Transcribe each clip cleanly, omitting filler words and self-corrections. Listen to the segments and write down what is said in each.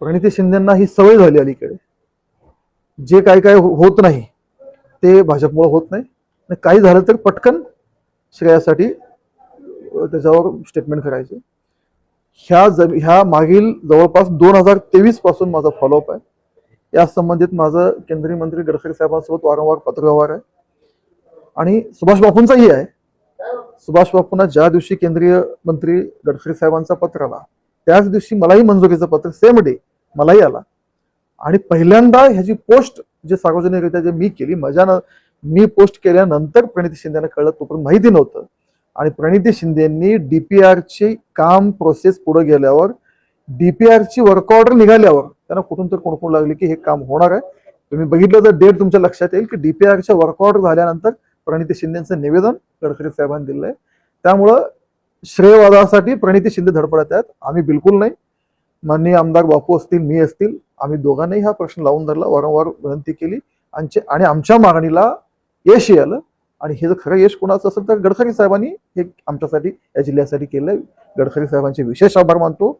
प्रणिती शिंदेंना ही सवय झाली अलीकडे, जे काय काय होत नाही ते भाजपमुळे होत नाही, आणि काही झालं तर पटकन श्रेयासाठी त्याच्यावर स्टेटमेंट करायचे. ह्या मागील जवळपास 2023 पासून माझा फॉलोअप आहे. या संबंधित माझं केंद्रीय मंत्री गडकरी साहेबांसोबत वारंवार पत्रव्यवहार आहे आणि सुभाष बापूंचाही आहे. सुभाष बापूंना ज्या दिवशी केंद्रीय मंत्री गडकरी साहेबांचा पत्र आला त्याच दिवशी मलाही मंजुरीचं पत्र सेम डे मलाही आला, आणि पहिल्यांदा ह्याची पोस्ट जे सार्वजनिकरित्या जे मी केली, मी पोस्ट केल्यानंतर प्रणिती शिंदेना कळलं, तोपर्यंत माहिती नव्हतं. आणि प्रणिती शिंदेंनी डीपीआरची काम प्रोसेस पुढे गेल्यावर, डीपीआरची वर्क ऑर्डर निघाल्यावर त्यांना कुठून तर कोणकोण लागली की हे काम होणार आहे. तुम्ही बघितलं तर डेट तुमच्या लक्षात येईल की डीपीआरच्या वर्क ऑर्डर झाल्यानंतर प्रणिती शिंदेचं निवेदन गडकरी साहेबांनी दिलंय. त्यामुळं श्रेयवादासाठी प्रणिती शिंदे धडपडत आहेत, आम्ही बिलकुल नाही. माननीय आमदार बापू असतील, मी असतील, आम्ही दोघांनाही हा प्रश्न लावून धरला, वारंवार विनंती केली, आणि आमच्या मागणीला यश आलं. आणि हे जर खरं यश कोणाचं असेल तर गडकरी साहेबांनी हे आमच्यासाठी, या जिल्ह्यासाठी केलंय. गडकरी साहेबांचे विशेष आभार मानतो.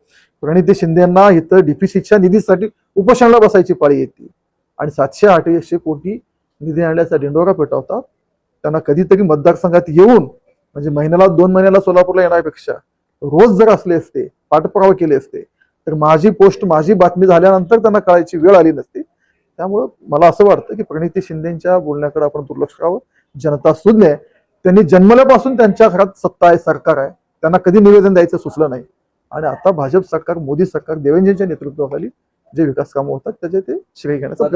प्रणिती शिंदेंना इथं डीपीसीच्या निधीसाठी उपोषणाला बसायची पाळी येते आणि 700-800 कोटी निधी आणण्याचा दिंडोरा पेटवतात. त्यांना कधीतरी मतदारसंघात येऊन, म्हणजे महिन्याला 2 महिन्याला सोलापूरला येण्यापेक्षा रोज जर असले असते, पाठपुरावा केले असते, तर माझी पोस्ट, माझी बातमी झाल्यानंतर त्यांना कळायची वेळ आली नसती. त्यामुळं मला असं वाटतं की प्रणिती शिंदेच्या बोलण्याकडे आपण दुर्लक्ष करावं. जनता सुज्ञ आहे, त्यांनी जन्मल्यापासून त्यांच्या घरात सत्ता आहे, सरकार आहे, त्यांना कधी निवेदन द्यायचं सुचलं नाही. आणि आता भाजप सरकार, मोदी सरकार, देवेंद्रजींच्या नेतृत्वाखाली जे विकास कामं होतात त्याचे ते श्रेय घेण्याचा